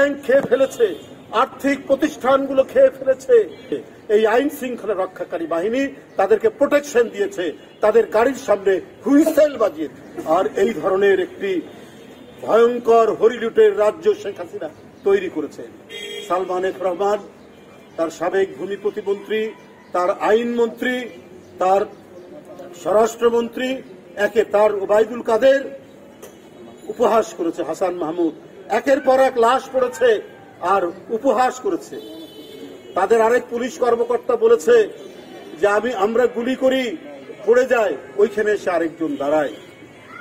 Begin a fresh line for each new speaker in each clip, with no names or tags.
Bank খেয়ে ফেলেছে, আর্থিক প্রতিষ্ঠানগুলো খেয়ে ফেলেছে। এই আইন শৃঙ্খলা রক্ষাকারী বাহিনী তাদেরকে প্রোটেকশন দিয়েছে, তাদের গাড়ির সামনে হুইসেল বাজিয়ে। আর এই ধরনের একটি ভয়ঙ্কর হরিলুটের রাজ্য শেখ হাসিনা তৈরি করেছে। সালমান এফ রহমান, তার সাবেক ভূমি প্রতিমন্ত্রী, তার আইনমন্ত্রী, তার স্বরাষ্ট্রমন্ত্রী, একে তার ওবায়দুল কাদের উপহাস করেছে। হাসান মাহমুদ একের পর এক লাশ পড়েছে আর উপহাস করেছে। তাদের আরেক পুলিশ কর্মকর্তা বলেছে যে আমরা গুলি করি, পড়ে যায়, ওইখানে এসে আরেকজন দাঁড়ায়।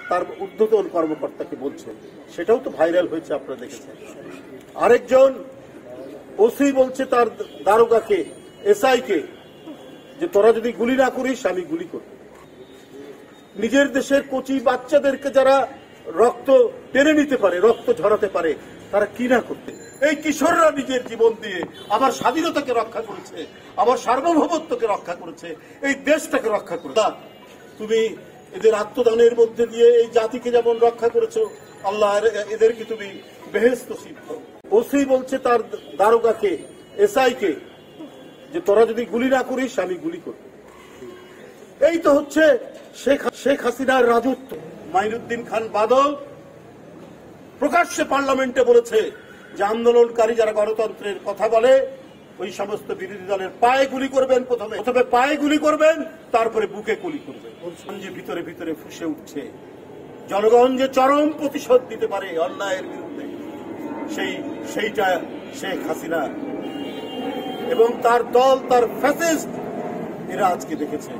তার ঊর্ধ্বতন কর্মকর্তাকে বলছে, সেটাও তো ভাইরাল হয়েছে, আপনারা দেখেছেন। আরেকজন ওসি বলছে তার দারোগাকে, এসআই কে, যে তোরা যদি গুলি না করিস আমি গুলি করব। নিজের দেশের কচি বাচ্চাদেরকে যারা রক্ত টেনে নিতে পারে, রক্ত ঝরাতে পারে, তারা কি না করতে। এই কিশোররা নিজের জীবন দিয়ে আমার স্বাধীনতাকে রক্ষা করেছে, আমার সার্বভৌমত্বকে রক্ষা করেছে, এই দেশটাকে রক্ষা করেছে। তুমি এদের আত্মদানের মধ্যে দিয়ে এই জাতিকে যেমন রক্ষা করেছো, আল্লাহ এদেরকে তুমি বেহেশত নসিব করো। ওসি বলছে তার দারোগাকে, এসআই কে, যে তোরা যদি গুলি না করিস আমি গুলি করব। এই তো হচ্ছে শেখ হাসিনার রাজত্ব। মাইনুদ্দিন খান বাদল প্রকাশ্যে পার্লামেন্টে বলেছে যে আন্দোলনকারী যারা গণতন্ত্রের কথা বলে ওই সমস্ত বিরোধী দলের পায়ে গুলি করবেন, প্রথমে পায়ে গুলি করবেন, তারপরে বুকে গুলি করবেন। যে ভিতরে ভিতরে ফুঁসে উঠছে, জনগণ যে চরম প্রতিশোধ দিতে পারে অন্যায়ের বিরুদ্ধে, সেইটা শেখ হাসিনা এবং তার দল, তার ফ্যাসিস্ট, এরা আজকে দেখেছে।